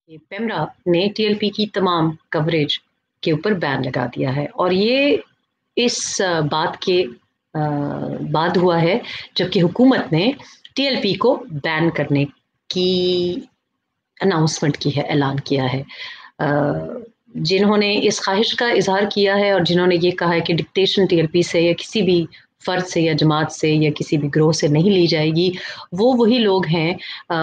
कि पेमरा ने टीएलपी की तमाम कवरेज के ऊपर बैन लगा दिया है और ये इस बात के बाद हुआ है जबकि हुकूमत ने टीएलपी को बैन करने की अनाउंसमेंट की है, ऐलान किया है। जिन्होंने इस ख्वाहिश का इजहार किया है और जिन्होंने ये कहा है कि डिक्टेशन टीएलपी से या किसी भी फर्द से या जमात से या किसी भी ग्रोह से नहीं ली जाएगी, वो वही लोग हैं,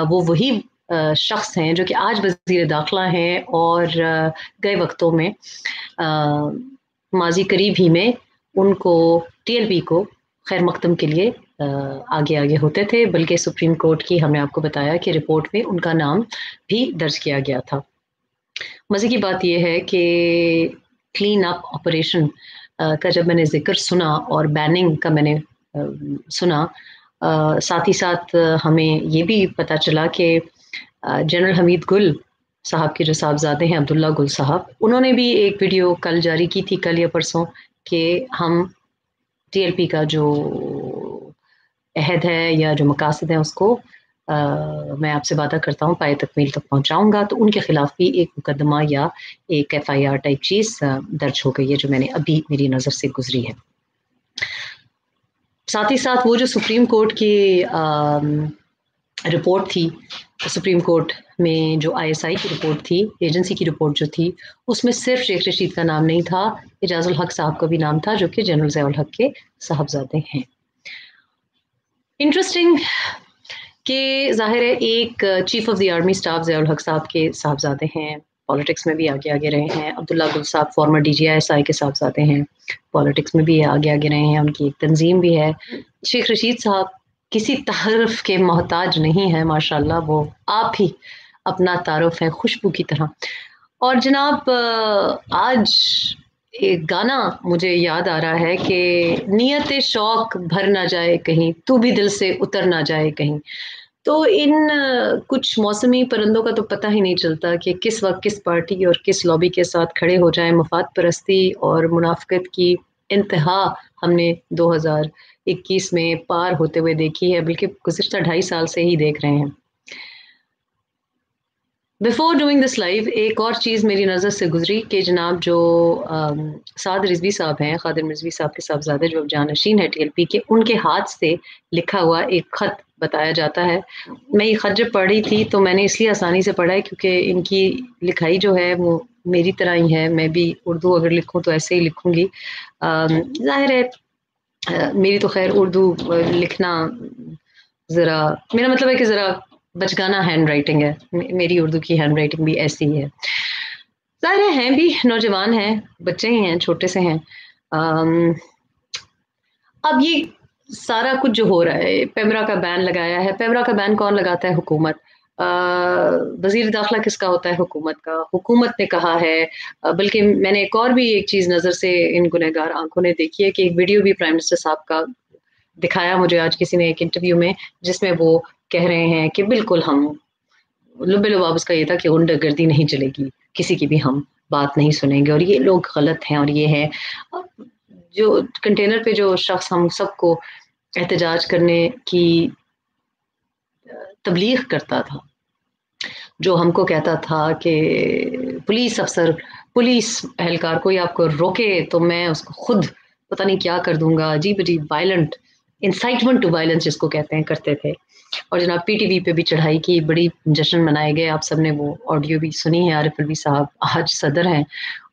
वो वही शख्स हैं जो कि आज वजीर दाखिला हैं और गए वक्तों में माजी करीब ही में उनको टीएलपी को खैर मकदम के लिए आगे आगे होते थे, बल्कि सुप्रीम कोर्ट की हमने आपको बताया कि रिपोर्ट में उनका नाम भी दर्ज किया गया था। मज़े की बात यह है कि क्लीन अप ऑपरेशन का जब मैंने जिक्र सुना और बैनिंग का मैंने सुना, साथ ही साथ हमें ये भी पता चला कि जनरल हमीद गुल साहब के जो साहबजादे हैं अब्दुल्ला गुल साहब, उन्होंने भी एक वीडियो कल जारी की थी, कल या परसों, कि हम टीएलपी का जो अहद है या जो मकासद है उसको मैं आपसे वादा करता हूँ पाए तकमील तक पहुँचाऊँगा। तो उनके खिलाफ भी एक मुकदमा या एक एफआईआर टाइप चीज़ दर्ज हो गई है जो मैंने अभी मेरी नज़र से गुजरी है। साथ ही साथ वो जो सुप्रीम कोर्ट की रिपोर्ट थी, सुप्रीम कोर्ट में जो आईएसआई की रिपोर्ट थी, एजेंसी की रिपोर्ट जो थी, उसमें सिर्फ शेख रशीद का नाम नहीं था, एजाजुल हक साहब का भी नाम था जो कि जनरल ज़ियाउल हक के साहबजादे हैं। इंटरेस्टिंग कि ज़ाहिर है एक chief of the army staff Ziaul हक साहब के साहबजादे हैं, पॉलिटिक्स में भी आगे आगे रहे हैं। अब्दुल्ला गुल साहब फॉर्मर डीजीआईएसआई के साहबजादे हैं, पॉलिटिक्स में भी आगे आगे रहे हैं, उनकी एक तंजीम भी है। शेख रशीद साहब किसी तारुफ के मोहताज नहीं है, माशाल्लाह, वो आप ही अपना तारुफ है खुशबू की तरह। और जनाब आज एक गाना मुझे याद आ रहा है कि नियत शौक भर ना जाए कहीं, तू भी दिल से उतर ना जाए कहीं। तो इन कुछ मौसमी परिंदों का तो पता ही नहीं चलता कि किस वक्त किस पार्टी और किस लॉबी के साथ खड़े हो जाएं। मफाद परस्ती और मुनाफिकत की इंतहा हमने 2021 में पार होते हुए देखी है, बल्कि गुज़िश्ता 2.5 साल से ही देख रहे हैं। बिफोर डूइंग दिस लाइव एक और चीज़ मेरी नज़र से गुजरी कि जनाब जो साद रिजवी साहब हैं, खादिर रिजवी साहब के साहबजादे जो जानशीन है टीएलपी के, उनके हाथ से लिखा हुआ एक ख़त बताया जाता है। मैं ये ख़त जब पढ़ रही थी तो मैंने इसलिए आसानी से पढ़ा है क्योंकि इनकी लिखाई जो है वो मेरी तरह ही है। मैं भी उर्दू अगर लिखूँ तो ऐसे ही लिखूँगी। ज़ाहिर है मेरी तो खैर उर्दू लिखना ज़रा, मेरा मतलब है कि ज़रा बचगाना हैंड राइटिंग है, मेरी उर्दू की हैंड राइटिंग भी ऐसी ही है। ज़ाहिर हैं भी नौजवान हैं, बच्चे ही हैं, छोटे से हैं। अब ये सारा कुछ जो हो रहा है, पेमरा का बैन लगाया है। पेमरा का बैन कौन लगाता है? हुकूमत। वज़ीर दाखिला किसका होता है? हुकूमत का। हुकूमत ने कहा है, बल्कि मैंने एक और भी एक चीज़ नज़र से इन गुनहगार आंखों ने देखी है कि एक वीडियो भी प्राइम मिनिस्टर साहब का दिखाया मुझे आज किसी ने एक इंटरव्यू में, जिसमें वो कह रहे हैं कि बिल्कुल हम लुबे लुबाब उसका ये था कि गुंडागर्दी नहीं चलेगी, किसी की भी हम बात नहीं सुनेंगे और ये लोग गलत हैं। और ये है जो कंटेनर पे जो शख्स हम सबको एहतजाज करने की तबलीग करता था, जो हमको कहता था कि पुलिस अफसर, पुलिस एहलकार कोई आपको रोके तो मैं उसको खुद पता नहीं क्या कर दूंगा, अजीब अजीब वायलेंट, इंसाइटमेंट टू वायलेंस जिसको कहते हैं, करते थे। और जनाब पीटीवी पे भी चढ़ाई की, बड़ी जश्न मनाए गए। आप सबने वो ऑडियो भी सुनी है। आरिफ अलवी साहब आज सदर हैं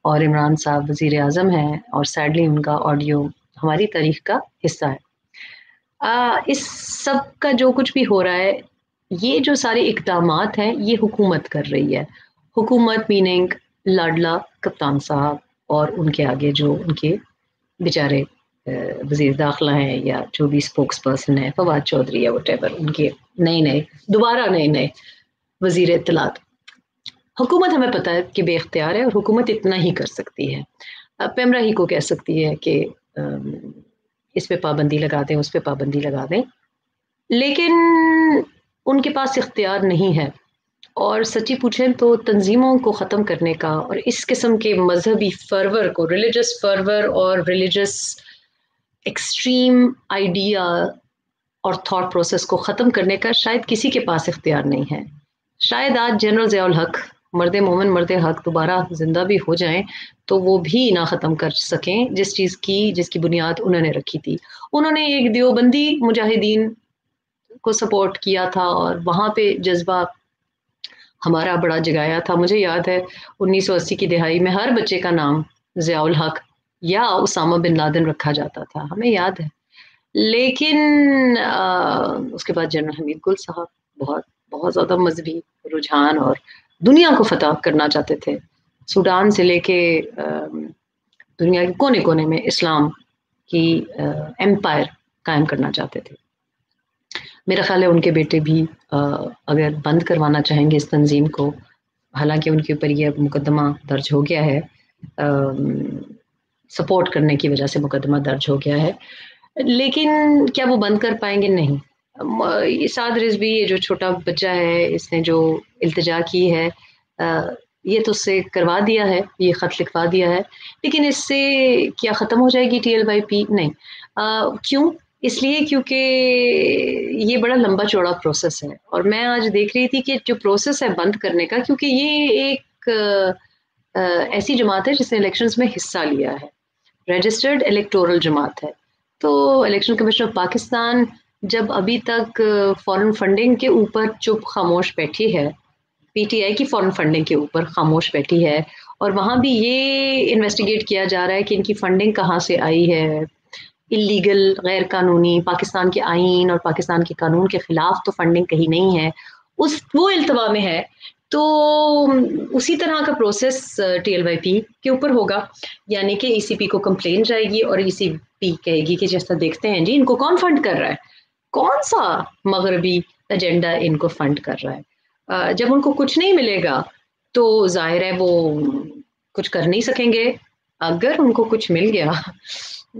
और इमरान साहब वज़ीर आज़म हैं और सैडली उनका ऑडियो हमारी तारीख का हिस्सा है। इस सब का जो कुछ भी हो रहा है, ये जो सारे इक़दामात हैं ये हुकूमत कर रही है। हुकूमत मीनिंग लाडला कप्तान साहब और उनके आगे जो उनके बेचारे वज़ीर दाखिला हैं या जो भी स्पोक्स पर्सन है, फवाद चौधरी या वटेवर, उनके नए नए वज़ीर इत्तलात। हुकूमत हमें पता है कि बेख्तियार है और हुकूमत इतना ही कर सकती है। पेमरा ही को कह सकती है कि इस पे पाबंदी लगा दें, उस पे पाबंदी लगा दें, लेकिन उनके पास इख्तियार नहीं है। और सच्ची पूछें तो तंजीमों को ख़त्म करने का और इस किस्म के मजहबी फर्वर को, रिलीजियस फर्वर और रिलीजियस एक्सट्रीम आइडिया और थॉट प्रोसेस को ख़त्म करने का शायद किसी के पास इख्तियार नहीं है। शायद आज जनरल ज़ियाउल हक مرد مومن مرد حق دوبارہ زندہ بھی ہو جائیں تو وہ بھی نہ ختم کر سکیں جس کی بنیاد انہوں نے رکھی تھی. انہوں نے ایک دیوبندی مجاہدین کو سپورٹ کیا تھا اور وہاں پہ جذبہ ہمارا بڑا جگایا تھا. مجھے یاد ہے 1980 کی دہائی میں ہر بچے کا نام ضیاء الحق یا اسامہ بن لادن رکھا جاتا تھا، ہمیں یاد ہے. لیکن اس کے بعد جنرل حمید گل صاحب بہت بہت زیادہ مذہبی رجحان اور دنیا کو فتح کرنا چاہتے تھے. سوڈان سے لے کے دنیا کے کونے کونے میں اسلام کی ایمپائر قائم کرنا چاہتے تھے. میرا خیال ہے ان کے بیٹے بھی اگر بند کروانا چاہیں گے اس تنظیم کو، حالانکہ ان کے اوپر یہ مقدمہ درج ہو گیا ہے، سپورٹ کرنے کی وجہ سے مقدمہ درج ہو گیا ہے، لیکن کیا وہ بند کر پائیں گے؟ نہیں. سعد رضوی یہ جو چھوٹا بچہ ہے، اس نے جو التجا کی ہے یہ تو اس سے کروا دیا ہے، یہ خط لکھوا دیا ہے، لیکن اس سے کیا ختم ہو جائے گی ٹی ایل وائی پی؟ نہیں. کیوں؟ اس لیے کیونکہ یہ بڑا لمبا چوڑا پروسیس ہے، اور میں آج دیکھ رہی تھی کہ جو پروسیس ہے بند کرنے کا، کیونکہ یہ ایک ایسی جماعت ہے جس نے الیکشنز میں حصہ لیا ہے، رجسٹرڈ الیکٹورل جماعت ہے. تو الیکشن کمیشن آف پاکستان جب ابھی تک فورن فنڈنگ کے اوپر چپ خاموش بیٹھی ہے، پی ٹی آئی کی فورن فنڈنگ کے اوپر خاموش بیٹھی ہے، اور وہاں بھی یہ انویسٹیگیٹ کیا جا رہا ہے کہ ان کی فنڈنگ کہاں سے آئی ہے، اللیگل، غیر قانونی، پاکستان کے آئین اور پاکستان کے قانون کے خلاف تو فنڈنگ کہیں نہیں ہے، وہ التوا میں ہے. تو اسی طرح کا پروسیس ٹی ایل وائی پی کے اوپر ہوگا، یعنی کہ ای سی پی کو کمپلین جائے گی اور ای سی پی کہے گی کہ جیسا دیکھتے ہیں جی ان کو کون فنڈ کر رہا ہے، کون سا مغربی ایجنڈا ان کو فنڈ کر رہا ہے. جب ان کو کچھ نہیں ملے گا تو ظاہر ہے وہ کچھ کر نہیں سکیں گے. اگر ان کو کچھ مل گیا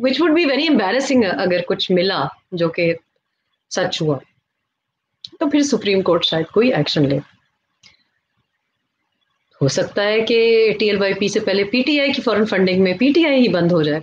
which would be very embarrassing، اگر کچھ ملا جو کہ سچ ہوا، تو پھر سپریم کورٹ شاید کوئی ایکشن لے. ہو سکتا ہے کہ ٹی ایل وائی پی سے پہلے پی ٹی آئی کی فورن فنڈنگ میں پی ٹی آئی ہی بند ہو جائے.